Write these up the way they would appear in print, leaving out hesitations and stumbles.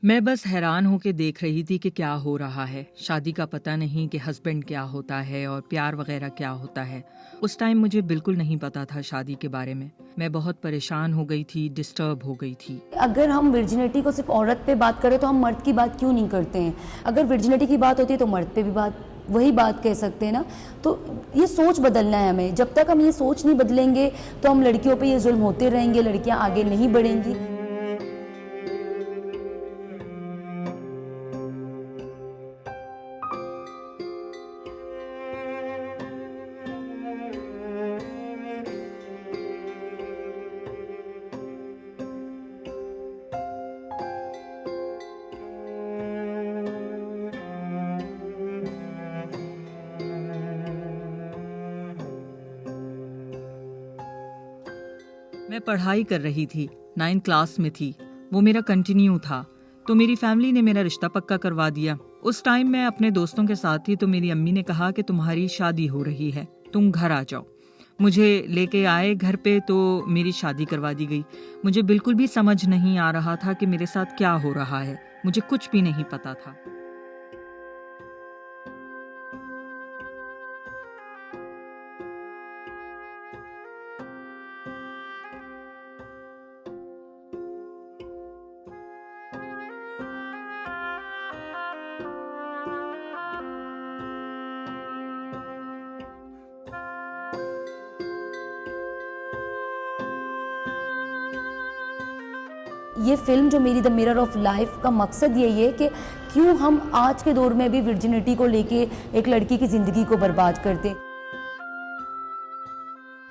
मैं बस हैरान होके देख रही थी कि क्या हो रहा है। शादी का पता नहीं कि हस्बैंड क्या होता है और प्यार वगैरह क्या होता है। उस टाइम मुझे बिल्कुल नहीं पता था शादी के बारे में। मैं बहुत परेशान हो गई थी, डिस्टर्ब हो गई थी। अगर हम वर्जिनिटी को सिर्फ औरत पे बात करें तो हम मर्द की बात क्यों नहीं करते हैं? अगर वर्जिनिटी की बात होती है तो मर्द पे भी वही बात कह सकते हैं ना। तो ये सोच बदलना है हमें। जब तक हम ये सोच नहीं बदलेंगे तो हम लड़कियों पे ये जुल्म होते रहेंगे, लड़कियां आगे नहीं बढ़ेंगी। मैं पढ़ाई कर रही थी, 9th क्लास में थी। वो मेरा कंटिन्यू था, तो मेरी फैमिली ने मेरा रिश्ता पक्का करवा दिया। उस टाइम मैं अपने दोस्तों के साथ थी, तो मेरी अम्मी ने कहा कि तुम्हारी शादी हो रही है, तुम घर आ जाओ। मुझे लेके आए घर पे, तो मेरी शादी करवा दी गई। मुझे बिल्कुल भी समझ नहीं आ रहा था कि मेरे साथ क्या हो रहा है। मुझे कुछ भी नहीं पता था। ये फिल्म जो मेरी द मिरर ऑफ लाइफ का मकसद यही है कि क्यों हम आज के दौर में भी वर्जिनिटी को लेके एक लड़की की ज़िंदगी को बर्बाद करते।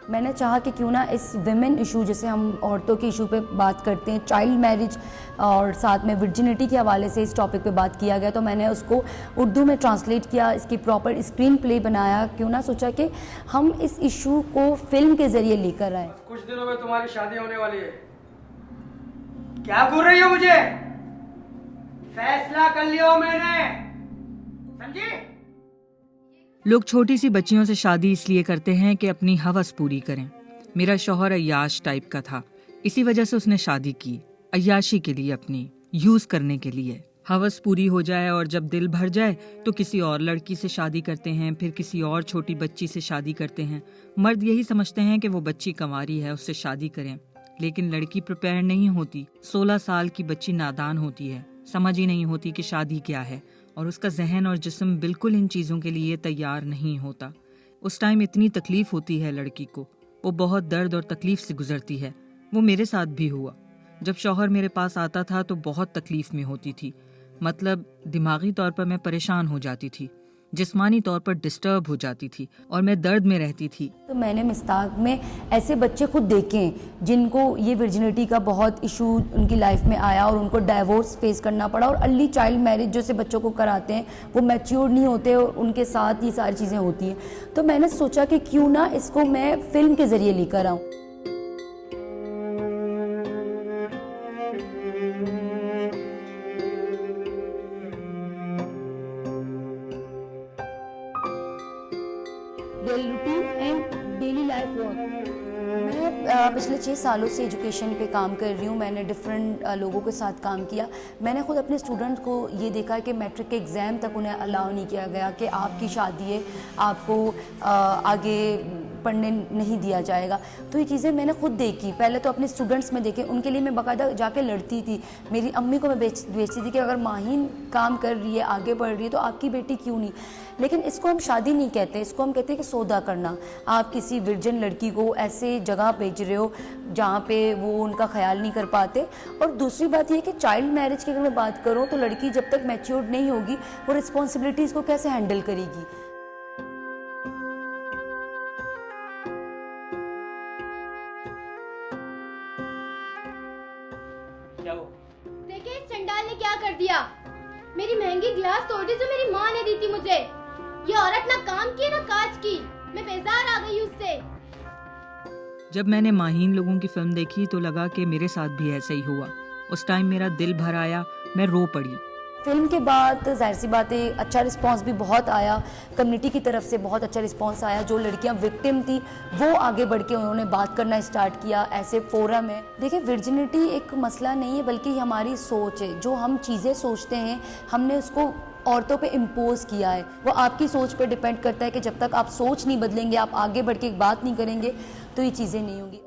मैंने चाहा कि क्यों ना इस विमेन इशू, जैसे हम औरतों के इशू पे बात करते हैं, चाइल्ड मैरिज और साथ में वर्जिनिटी के हवाले से इस टॉपिक पे बात किया गया, तो मैंने उसको उर्दू में ट्रांसलेट किया, इसकी प्रॉपर स्क्रीन प्ले बनाया। क्यों ना सोचा कि हम इस इशू को फिल्म के ज़रिए लेकर आए। कुछ दिनों में तुम्हारी शादी होने वाली है। क्या घूर रही हो मुझे? फैसला कर लिया हो मैंने, समझी? लोग छोटी सी बच्चियों से शादी इसलिए करते हैं कि अपनी हवस पूरी करें। मेरा शौहर अय्याश टाइप का था, इसी वजह से उसने शादी की, अय्याशी के लिए, अपनी यूज करने के लिए। हवस पूरी हो जाए और जब दिल भर जाए तो किसी और लड़की से शादी करते हैं, फिर किसी और छोटी बच्ची से शादी करते हैं। मर्द यही समझते हैं कि वो बच्ची कंवारी है, उससे शादी करें, लेकिन लड़की प्रिपेयर नहीं होती। 16 साल की बच्ची नादान होती है, समझ ही नहीं होती कि शादी क्या है, और उसका जहन और जिस्म बिल्कुल इन चीज़ों के लिए तैयार नहीं होता। उस टाइम इतनी तकलीफ होती है लड़की को, वो बहुत दर्द और तकलीफ से गुजरती है। वो मेरे साथ भी हुआ। जब शौहर मेरे पास आता था तो बहुत तकलीफ में होती थी। मतलब दिमागी तौर पर मैं परेशान हो जाती थी, जिस्मानी तौर पर डिस्टर्ब हो जाती थी, और मैं दर्द में रहती थी। तो मैंने मिस्ताक में ऐसे बच्चे खुद देखे हैं जिनको ये वर्जिनिटी का बहुत इशू उनकी लाइफ में आया और उनको डाइवोर्स फेस करना पड़ा, और अर्ली चाइल्ड मैरिज जो से बच्चों को कराते हैं वो मैच्योर नहीं होते और उनके साथ ये सारी चीज़ें होती हैं। तो मैंने सोचा कि क्यों ना इसको मैं फिल्म के ज़रिए लेकर आऊँ। Routine and daily life work. मैं पिछले 6 सालों से एजुकेशन पे काम कर रही हूँ। मैंने डिफरेंट लोगों के साथ काम किया। मैंने खुद अपने स्टूडेंट को ये देखा कि मैट्रिक के एग्ज़ाम तक उन्हें अलाउ नहीं किया गया कि आपकी शादी है, आपको आगे पढ़ने नहीं दिया जाएगा। तो ये चीज़ें मैंने खुद देखी। पहले तो अपने स्टूडेंट्स में देखे, उनके लिए मैं बाकायदा जाके लड़ती थी। मेरी अम्मी को मैं बेचती थी कि अगर माहीन काम कर रही है, आगे बढ़ रही है, तो आपकी बेटी क्यों नहीं। लेकिन इसको हम शादी नहीं कहते, इसको हम कहते हैं कि सौदा करना। आप किसी वर्जिन लड़की को ऐसे जगह भेज रहे हो जहाँ पे वो उनका ख्याल नहीं कर पाते। और दूसरी बात यह कि चाइल्ड मैरिज की अगर मैं बात करूँ तो लड़की जब तक मैच्योर नहीं होगी वो रिस्पॉन्सिबिलिटीज़ को कैसे हैंडल करेगी। देखिए इस चंडाल ने क्या कर दिया। मेरी महंगी गिलास तोड़ दी जो मेरी माँ ने दी थी मुझे। ये औरत ना काम की ना काज की। मैं बेजार आ गई उससे। जब मैंने माहीन लोगों की फिल्म देखी तो लगा कि मेरे साथ भी ऐसा ही हुआ। उस टाइम मेरा दिल भर आया, मैं रो पड़ी। फिल्म के बाद जाहिर सी बात है अच्छा रिस्पांस भी बहुत आया, कम्युनिटी की तरफ से बहुत अच्छा रिस्पांस आया। जो लड़कियां विक्टिम थी वो आगे बढ़ के उन्होंने बात करना स्टार्ट किया, ऐसे फोरम है। देखिए वर्जिनिटी एक मसला नहीं है बल्कि हमारी सोच है, जो हम चीज़ें सोचते हैं हमने उसको औरतों पे इम्पोज किया है। वो आपकी सोच पे डिपेंड करता है कि जब तक आप सोच नहीं बदलेंगे, आप आगे बढ़ के एक बात नहीं करेंगे तो ये चीज़ें नहीं होंगी।